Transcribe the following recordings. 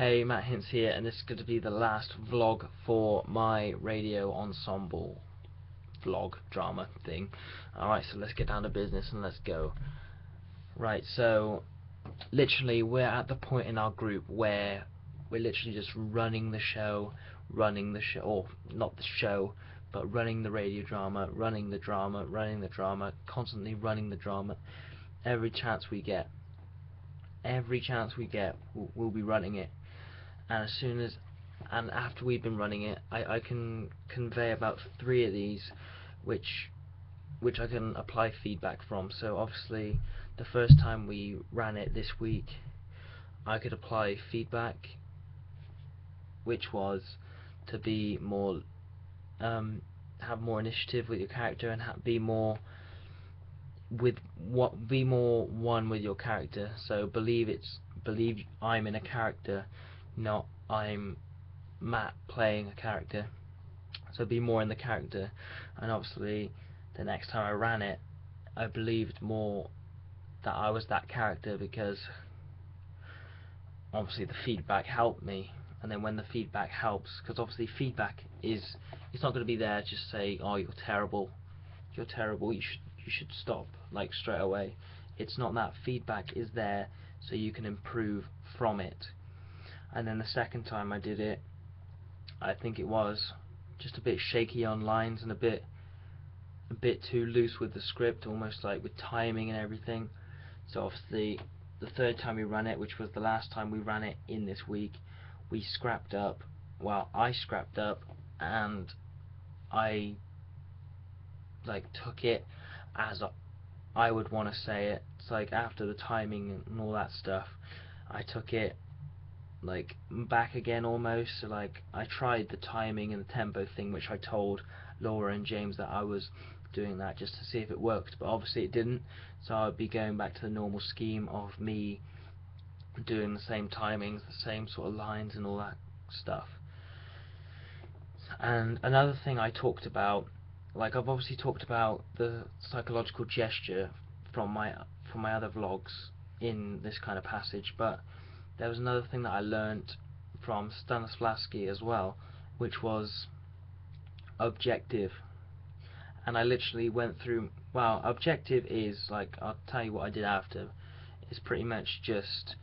Hey, Matt Hints here, and this is going to be the last vlog for my radio ensemble vlog drama thing. Alright, so let's get down to business and let's go. Right, so literally we're at the point in our group where we're literally just running the show, or not the show, but running the radio drama, running the drama, constantly running the drama. Every chance we get, we'll be running it. And after we've been running it, I can convey about 3 of these which I can apply feedback from. So obviously the first time we ran it this week, I could apply feedback, which was to be more have more initiative with your character and be more one with your character. So believe I'm in a character, not I'm Matt playing a character. So be more in the character. And obviously the next time I ran it, I believed more that I was that character, because obviously the feedback helped me. And then when the feedback helps, because obviously feedback it's not going to be there just say, oh, you're terrible, you should stop, like, straight away. It's not that. Feedback is there so you can improve from it. And then the second time I did it, I think it was just a bit shaky on lines and a bit too loose with the script, almost like with timing and everything. So obviously the third time we ran it, which was the last time we ran it in this week, we scrapped up. Well, I scrapped up, and I took it as I would want to say it. It's like after the timing and all that stuff, I took it like back again almost. So like I tried the timing and the tempo thing, which I told Laura and James that I was doing that just to see if it worked, but obviously it didn't. So I'd be going back to the normal scheme of me doing the same timings, the same sort of lines and all that stuff. And another thing I talked about, like I've obviously talked about the psychological gesture from my other vlogs in this kind of passage, but there was another thing that I learnt from Stanislavski as well, which was objective. And I literally went through, well, objective is, like, I'll tell you what I did after. It's pretty much just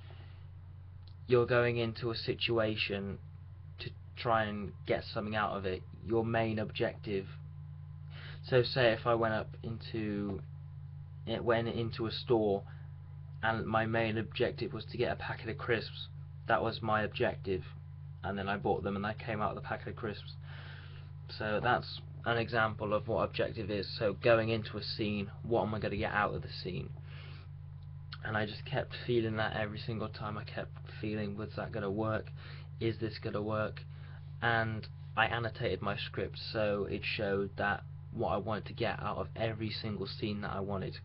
you're going into a situation to try and get something out of it. Your main objective. So say if I went into a store and my main objective was to get a packet of crisps, that was my objective, and then I bought them and I came out with a packet of crisps. So that's an example of what objective is. So going into a scene, what am I going to get out of the scene? And I just kept feeling that every single time. I kept feeling, was that going to work? Is this going to work? And I annotated my script so it showed that what I wanted to get out of every single scene that I wanted.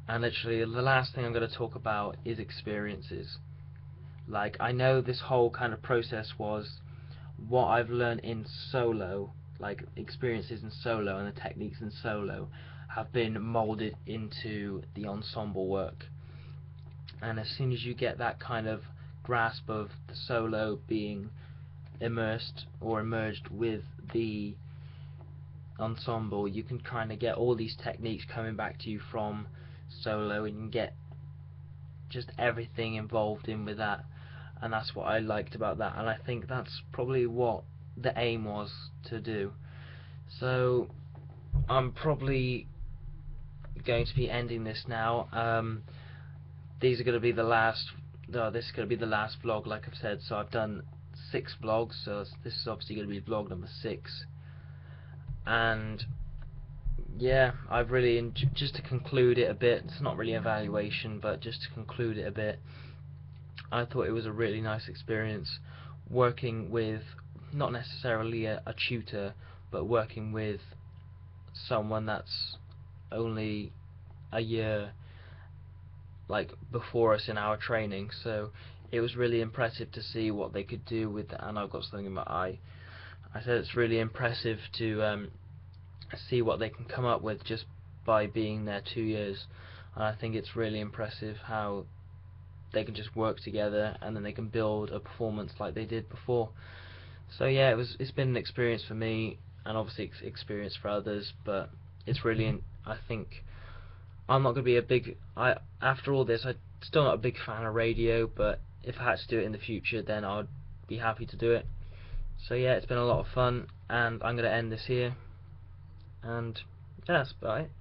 And literally the last thing I'm going to talk about is experiences. Like, I know this whole kind of process was what I've learned in solo, like experiences in solo and the techniques in solo have been molded into the ensemble work. And as soon as you get that kind of grasp of the solo being immersed or emerged with the ensemble, you can kind of get all these techniques coming back to you from solo, and you can get just everything involved in with that. And that's what I liked about that, and I think that's probably what the aim was to do. So I'm probably going to be ending this now. These are going to be the last. This is going to be the last vlog, like I've said. So I've done 6 vlogs. So this is obviously going to be vlog number 6. And yeah, I've really just to conclude it a bit. It's not really an evaluation, but just to conclude it a bit. I thought it was a really nice experience working with not necessarily a tutor, but working with someone that's only a year like before us in our training. So it was really impressive to see what they could do with that. And I've got something in my eye. I said it's really impressive to see what they can come up with just by being there 2 years. And I think it's really impressive how they can just work together, and then they can build a performance like they did before. So yeah, it's been an experience for me, and obviously experience for others. But it's really, I think I'm not going to be a big. After all this, I'm still not a big fan of radio. But if I had to do it in the future, then I'd be happy to do it. So yeah, it's been a lot of fun, and I'm going to end this here. And yeah, that's about it.